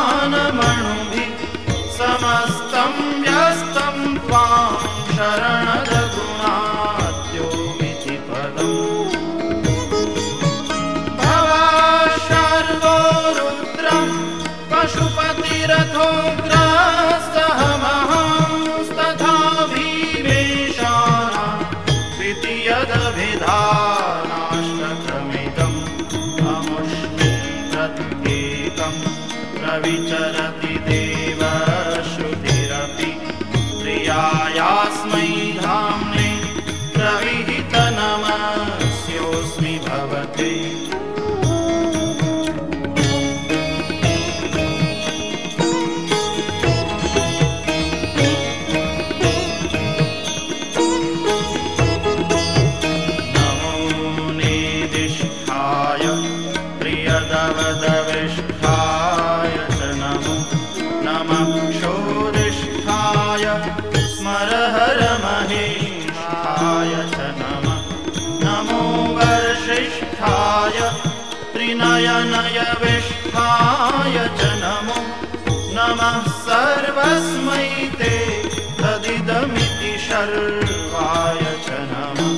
ध्वनिभिरवरुन्धानमणुभिः समस्तं व्यस्तं त्वां शरणदगुणाद्योमिति पदम् भवशर्वो रुद्रं पशुपतिरथोग्रस्तः महांस्तथा भीमेशाना द्वितीयदभिधानाष्टकमिदम् अमुष्मिन् प्रविचरति देवश्रुतिरपि प्रियायास्मै धाम्ने प्रविहितनमस्योऽस्मि भवते नमो नेदिष्ठाय प्रियदवदविष्ठाय च नमो नमः क्षोदिष्ठाय स्मरहरमहेशाय च नमः नमो वर्षिष्ठाय त्रिनयनयविष्ठाय च नमो नमः सर्वस्मै ते तदिदमिति शर्वाय च नमः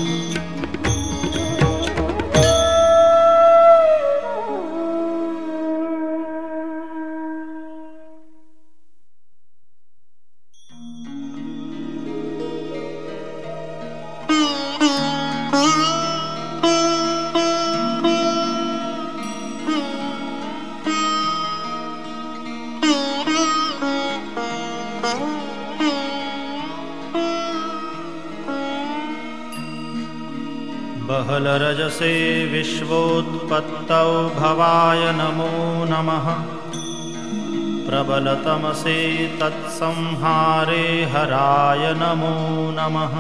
बहलरजसे विश्वोत्पत्तौ भवाय नमो नमः प्रबलतमसे तत्संहारे हराय नमो नमः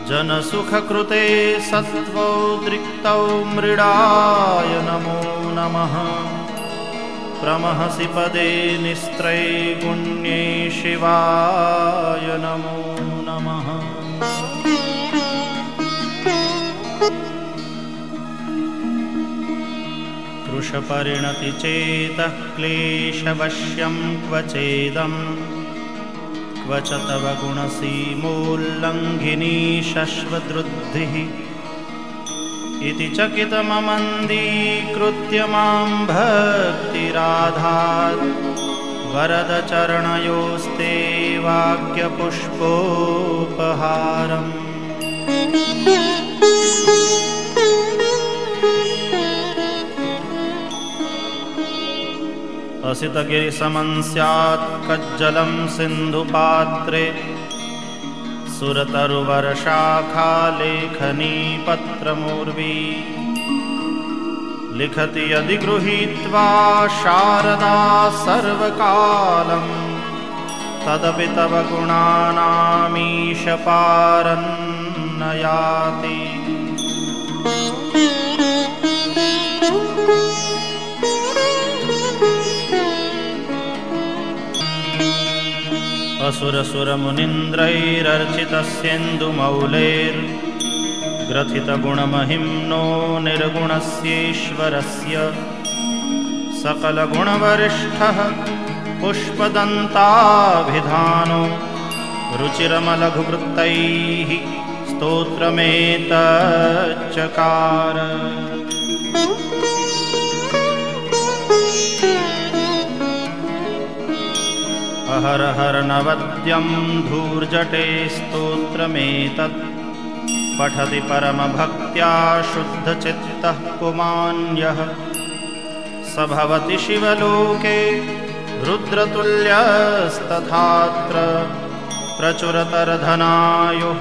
जनसुखकृते सत्त्वोद्रिक्तौ मृडाय नमो नमः प्रमहसि पदे निस्त्रैगुण्ये शिवाय नमो नमः वृषपरिणति चेतः क्लेशवश्यं क्वचेदम् क्व च तव गुणसीमोल्लङ्घिनी शश्वदृद्धिः इति चकितममन्दीकृत्य मां भक्तिराधात् वरदचरणयोस्ते वाक्यपुष्पोपहारम् असितगिरिसमं स्यात् कज्जलं सिन्धुपात्रे सुरतरुवरशाखा लेखनी पत्रमूर्वी लिखति यदि गृहीत्वा शारदा सर्वकालं तदपि तव गुणानामीश पारन्न याति। असुरसुरमुनीन्द्रैरर्चितस्येन्दुमौलेर्ग्रथितगुणमहिम्नो निर्गुणस्येश्वरस्य सकलगुणवरिष्ठः पुष्पदन्ताभिधानो रुचिरमलघुवृत्तैः स्तोत्रमेतच्चकार। अहरहर नवद्यं धूर्जटे स्तोत्रमेतत् पठति परमभक्त्या शुद्धचित्तः पुमान्यः स भवति शिवलोके रुद्रतुल्यस्तथात्र प्रचुरतरधनायुः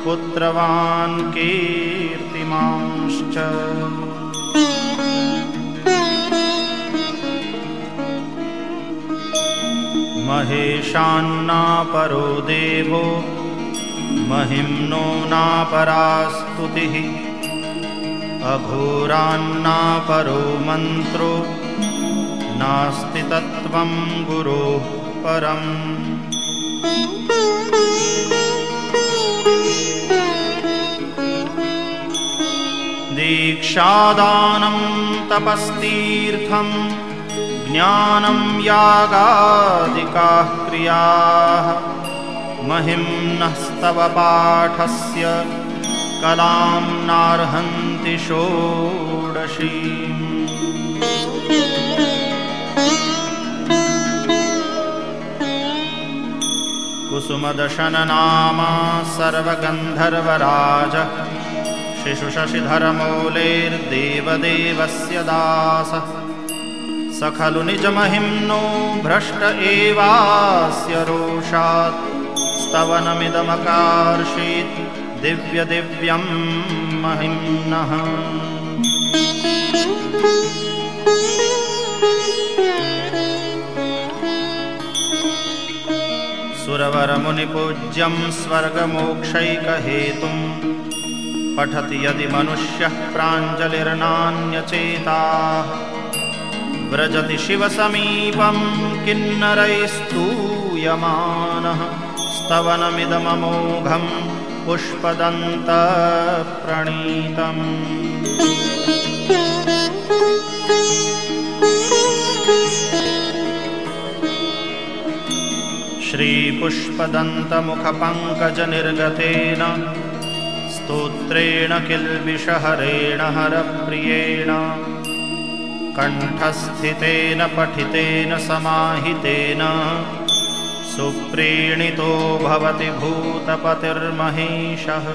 पुत्रवान् कीर्तिमांश्च। महेशान्नापरो देवो महिम्नो नापरा स्तुतिः अघोरान्नापरो मन्त्रो नास्ति तत्त्वं गुरोः परम्। दीक्षादानं तपस्तीर्थं ज्ञानं यागादिकाः क्रियाः महिम्नस्तव पाठस्य कलां नार्हन्ति षोडशीम्। कुसुमदशननामा सर्वगन्धर्वराजः शिशुशशिधरमौलेर्देवदेवस्य दासः स खलु निजमहिम्नो भ्रष्ट एवास्य रोषात् स्तवनमिदमकार्षीत् दिव्यदिव्यं महिम्नः। सुरवरमुनिपूज्यं स्वर्गमोक्षैकहेतुं पठति यदि मनुष्यः प्राञ्जलिर्नान्यचेताः व्रजति शिवसमीपं किन्नरैस्तूयमानः स्तवनमिदममोघं पुष्पदन्तप्रणीतम्। श्रीपुष्पदन्तमुखपङ्कजनिर्गतेन स्तोत्रेण किल्बिषहरेण हरप्रियेण कण्ठस्थितेन पठितेन समाहितेन सुप्रीणितो भवति भूतपतिर्महेशः।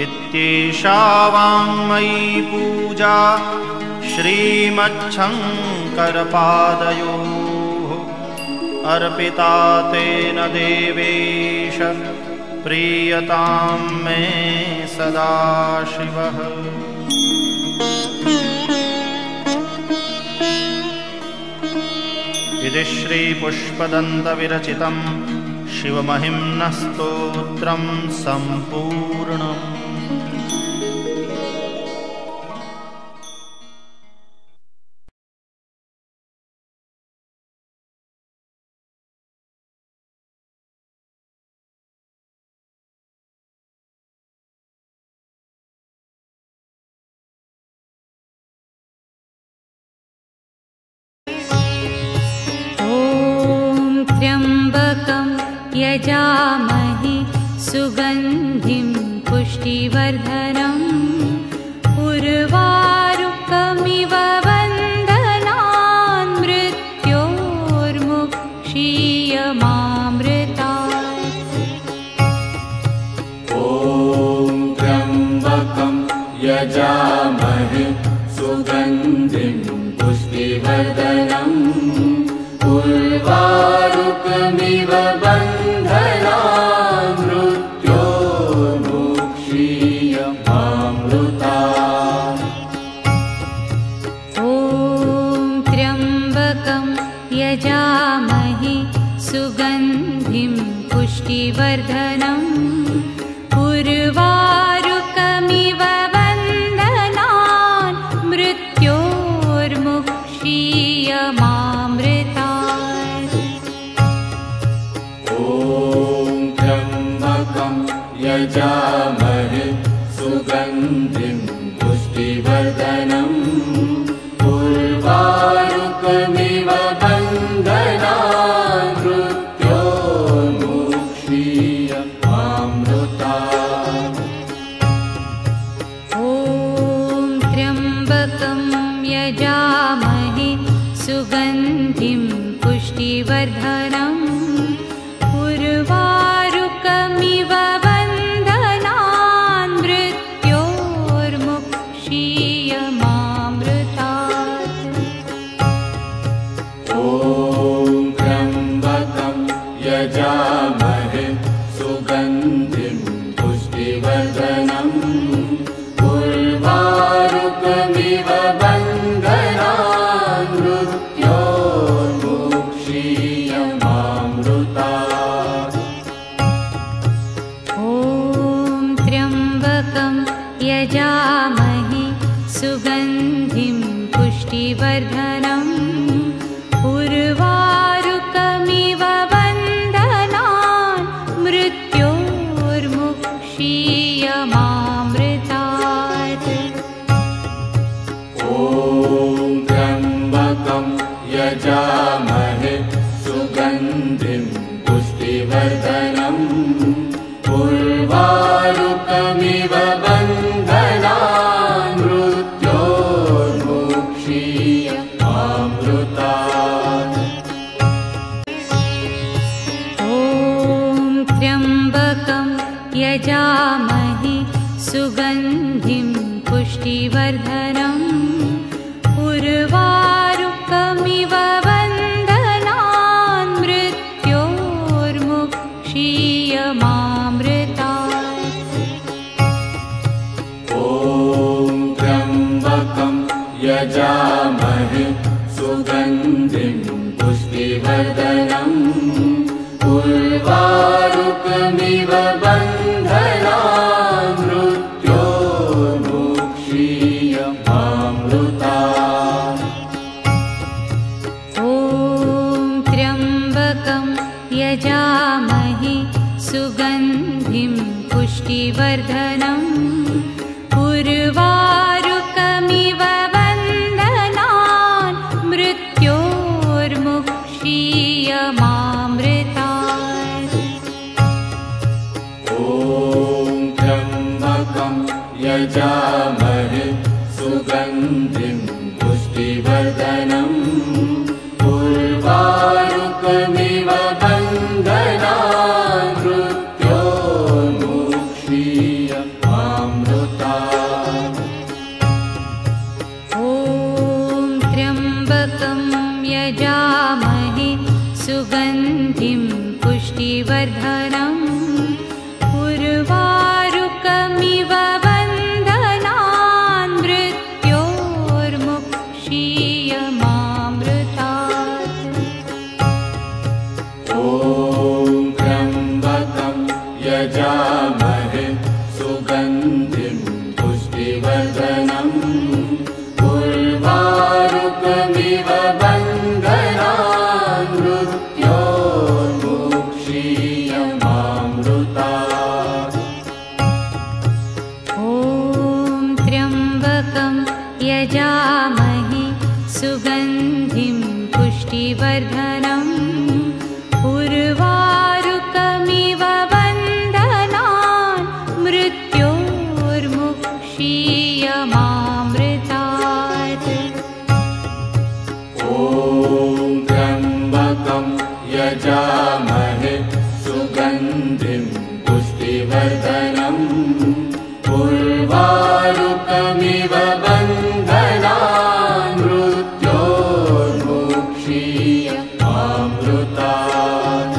इत्येषा वाङ्मयी पूजा श्रीमच्छङ्करपादयोः अर्पिता तेन देवेश प्रीयतां मे सदाशिवः। इति श्रीपुष्पदन्तविरचितं शिवमहिम्नस्तोत्रं सम्पूर्णम्। यजामहे सुगन्धिं पुष्टिवर्धनम् उर्वारुकमिव वन्दनान् मृत्योर्मुक्षीयमामृतात्। ॐ त्र्यम्बकं यजामहे सुगन्धिं पुष्टिवर्धनम् उर्वारुकमिव बन्धनान् मृत्योर्मुक्षीयमामृतात्। ॐ त्र्यम्बकं यजामहे सुगन्धिं पुष्टिवर्धनम् उर्वारुकमिव वन्दनान् मृत्योर्मुक्षीयमामृतात्। ॐ त्र्यम्बकं यजामहे सुगन्धिं पुष्टिवर्धनम् उर्वारुकमिव बन्धनान् मृत्योर्मुक्षीयमामृतात्। ॐ त्र्यम्बकं यजामहे सुगन्धिं पुष्टिवर्धनम् उर्वारुकमिव वन्दनान् मृत्योर्मुक्षीयमामृतात्। ॐ त्र्यम्बकं यजामहे सुगन्धिं पुष्टिवर्धनम् उर्वारुकमिव बन्धनान् मृत्योर्मुक्षीयमामृतात्। ॐ त्र्यम्बकं यजामहे सुगन्धिं पुष्टिवर्धनम् उर्वारुकमिव वन्दनान् मृत्योर्मुक्षीयमामृतात्। ॐ त्र्यम्बकं यजामहे सुगन्धिं पुष्टिवर्धनम् उर्वारुकमिव बन्धनान् मृत्योर्मुक्षीयमामृतात्। ॐ त्र्यम्बकं यजामहे सुगन्धिं पुष्टिवर्धनम् उर्वारुकमिव वन्दनान् मृत्योर्मुक्षीयमामृतात्। ॐ त्र्यम्बकं यजामहे सुगन्धिं पुष्टिवर्धनम् उर्वारुकमिव बन्धनान् मृत्योर्मुक्षीयमामृतात्। ॐ त्र्यम्बकं यजामहे सुगन्धिं पुष्टिवर्धनम् उर्वारुकमिव वन्दनान् मृत्योर्मुक्षीयमामृतात्। ॐ त्र्यम्बकं यजामहे सुगन्धिं पुष्टिवर्धनम् उर्वारुकमिव बन्धनान् मृत्योर्मुक्षीयमामृतात्। ॐ त्र्यम्बकं यजामहे सुगन्धिं पुष्टिवर्धनम् उर्वारुकमिव वन्दनान् मृत्योर्मुक्षीयमामृतात्। ॐ त्र्यम्बकं यजामहे सुगन्धिं पुष्टिवर्धनम् उर्वारुकमिव बन्धनान् मृत्योर्मुक्षीयमामृतात्। ॐ त्र्यम्बकं यजामहे सुगन्धिं पुष्टिवर्धनम् उर्वारुक उर्वारुकमिव बन्धनान् मृत्योर्मुक्षीय अमृतात्।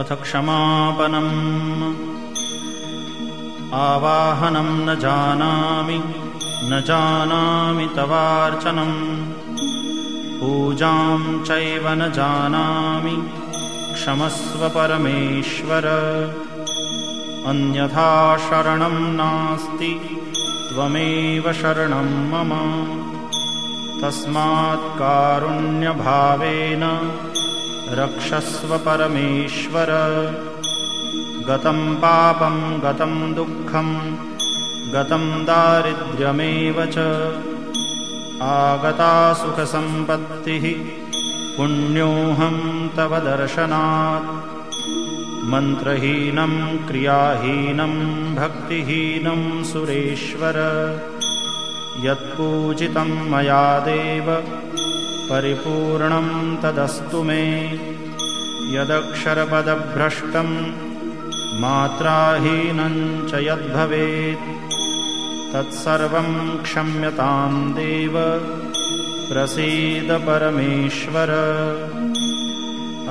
अथ क्षमापनम् आवाहनं न जानामि तवार्चनम् पूजां चैव न जानामि क्षमस्व परमेश्वर अन्यथा शरणं नास्ति त्वमेव शरणं मम तस्मात् कारुण्यभावेन रक्षस्व परमेश्वर गतं पापं गतं दुःखं गतं दारिद्र्यमेव च आगता सुखसम्पत्तिः पुण्योऽहं तव दर्शनात् मन्त्रहीनं क्रियाहीनं भक्तिहीनं सुरेश्वर यत्पूजितं मया देव परिपूर्णं तदस्तु मे यदक्षरपदभ्रष्टं मात्राहीनं च यद्भवेत् तत्सर्वं क्षम्यतां देव प्रसीद परमेश्वर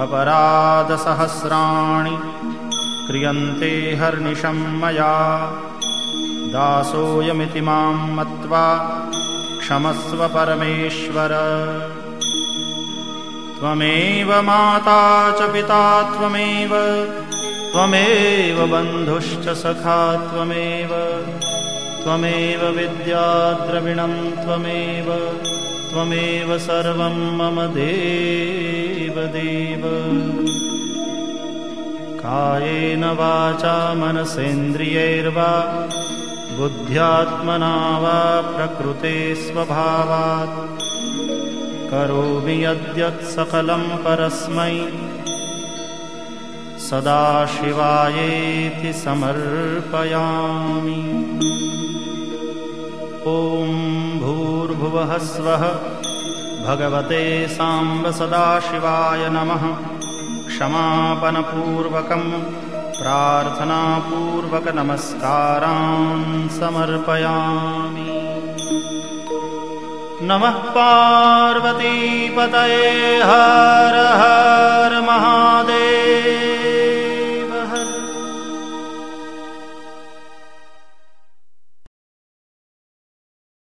अपराधसहस्राणि क्रियन्ते हर्निशं मया दासोऽयमिति मां मत्वा क्षमस्व परमेश्वर त्वमेव माता च पिता त्वमेव बन्धुश्च सखा त्वमेव विद्याद्रविणं त्वमेव सर्वं मम देव कायेन वाचा मनसेन्द्रियैर्वा बुद्ध्यात्मना वा प्रकृते स्वभावात् करोमि यद्यत् सकलं परस्मै सदाशिवायेति समर्पयामि। ॐ भूर्भुवः स्वः भगवते साम्ब सदाशिवाय नमः। क्षमापनपूर्वकं प्रार्थनापूर्वकनमस्कारान् समर्पयामि। नमः पार्वतीपतये हर हर महा